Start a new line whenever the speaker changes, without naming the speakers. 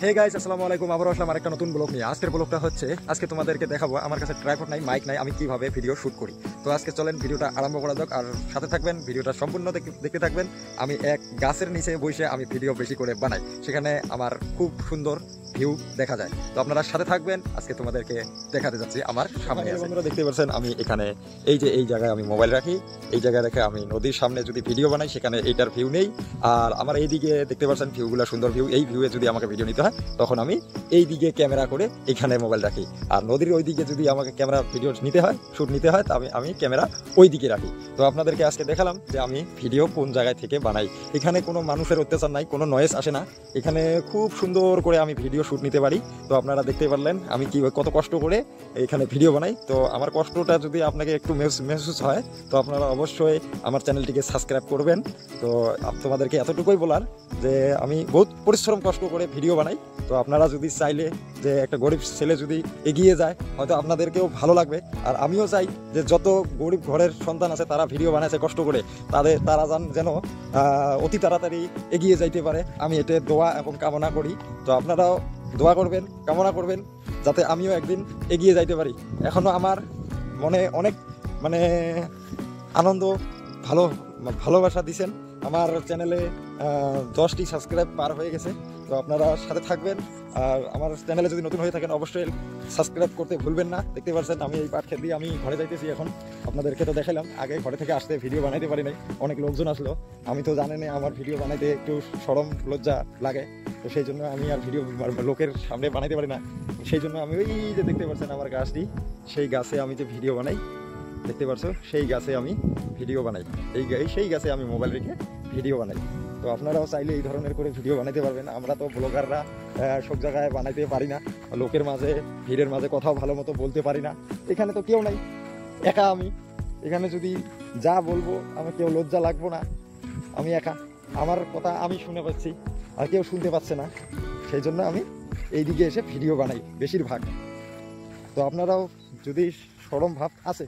Hey guys, আসসালামু আলাইকুম। আবারও আসলাম আরেকটা নতুন ব্লগ নিয়ে। আজকের ব্লগটা হচ্ছে, আজকে তোমাদেরকে দেখাবো আমার কাছে ট্রাইপড নাই, মাইক নাই, আমি কিভাবে ভিডিও শুট করি। তো আজকে চলেন ভিডিওটা আরম্ভ করা যাক, আর সাথে থাকবেন, ভিডিওটা সম্পূর্ণ দেখতে থাকবেন। আমি এক গাছের নিচে বসে আমি ভিডিও বেশি করে বানাই, সেখানে আমার খুব সুন্দর ভিউ দেখা যায়। তো আপনারা সাথে থাকবেন, আজকে তোমাদেরকে দেখাতে যাচ্ছি আমার সামনে। বন্ধুরা দেখতে পাচ্ছেন আমি এখানে এই জায়গায় আমি মোবাইল রাখি, এই জায়গায় রেখে আমি নদীর সামনে যদি ভিডিও বানাই, সেখানে এইটার ভিউ নেই। আর আমার এইদিকে দেখতে পাচ্ছেন ভিউগুলো সুন্দর ভিউ, এই ভিউয়ে যদি আমাকে ভিডিও নিতে হয় তখন আমি এই দিকে ক্যামেরা করে এখানে মোবাইল রাখি। আর নদীর ওই দিকে যদি আমাকে ক্যামেরা ভিডিও নিতে হয়, শুট নিতে হয়, তবে আমি ক্যামেরা ওই দিকে রাখি। তো আপনাদেরকে আজকে দেখালাম যে আমি ভিডিও কোন জায়গায় থেকে বানাই। এখানে কোনো মানুষের অত্যাচার নাই, কোনো নয়েজ আসে না, এখানে খুব সুন্দর করে আমি ভিডিও শুট নিতে পারি। তো আপনারা দেখতে পারলেন আমি কি কত কষ্ট করে এখানে ভিডিও বানাই। তো আমার কষ্টটা যদি আপনাকে একটু মেহসুস হয়, তো আপনারা অবশ্যই আমার চ্যানেলটিকে সাবস্ক্রাইব করবেন। তো তোমাদেরকে এতটুকুই বলার যে আমি বহুত পরিশ্রম কষ্ট করে ভিডিও বানাই। তো আপনারা যদি চাইলে যে একটা গরিব ছেলে যদি এগিয়ে যায়, হয়তো আপনাদেরকেও ভালো লাগবে। আর আমিও চাই যে যত গরিব ঘরের সন্তান আছে তারা ভিডিও বানাচ্ছে কষ্ট করে, তারা যেন অতি তাড়াতাড়ি এগিয়ে যাইতে পারে। আমি এতে দোয়া এবং কামনা করি। তো আপনারাও দোয়া করবেন, কামনা করবেন যাতে আমিও একদিন এগিয়ে যাইতে পারি। এখনও আমার মনে অনেক আনন্দ, ভালোবাসা দিছেন। আমার চ্যানেলে 10টি সাবস্ক্রাইব পার হয়ে গেছে। তো আপনারা সাথে থাকবেন। আর আমার চ্যানেলে যদি নতুন হয়ে থাকেন অবশ্যই সাবস্ক্রাইব করতে ভুলবেন না। দেখতে পাচ্ছেন আমি এই পাট খেত দিয়ে আমি ঘরে যাইতেছি এখন। আপনাদেরকে তো দেখালাম, আগে ঘরে থেকে আসতে ভিডিও বানাইতে পারি নাই, অনেক লোকজন আসলো। আমি তো জানেন আমার ভিডিও বানাইতে একটু শরম লজ্জা লাগে। তো সেই জন্য আমি আর ভিডিও লোকের সামনে বানাইতে পারি না। সেই জন্য আমি ওই যে দেখতে পাচ্ছেন আমার গাছটি, সেই গাছে আমি যে ভিডিও বানাই, দেখতে পাচ্ছ সেই গাছে আমি ভিডিও বানাই, সেই গাছে আমি মোবাইল রেখে ভিডিও বানাই। তো আপনারাও চাইলে এই ধরনের করে ভিডিও বানাইতে পারবেন। আমরা তো ব্লগাররা সব জায়গায় বানাইতে পারি না, লোকের মাঝে ভিড়ের মাঝে কথাও ভালো মতো বলতে পারি না। এখানে তো কেউ নাই, একা আমি। এখানে যদি যা বলবো আমার কেউ লজ্জা লাগবো না, আমি একা, আমার কথা আমি শুনে পাচ্ছি আর কেউ শুনতে পাচ্ছে না। সেই জন্য আমি এই দিকে এসে ভিডিও বানাই বেশিরভাগ। তো আপনারাও যদি শরম ভাব আছে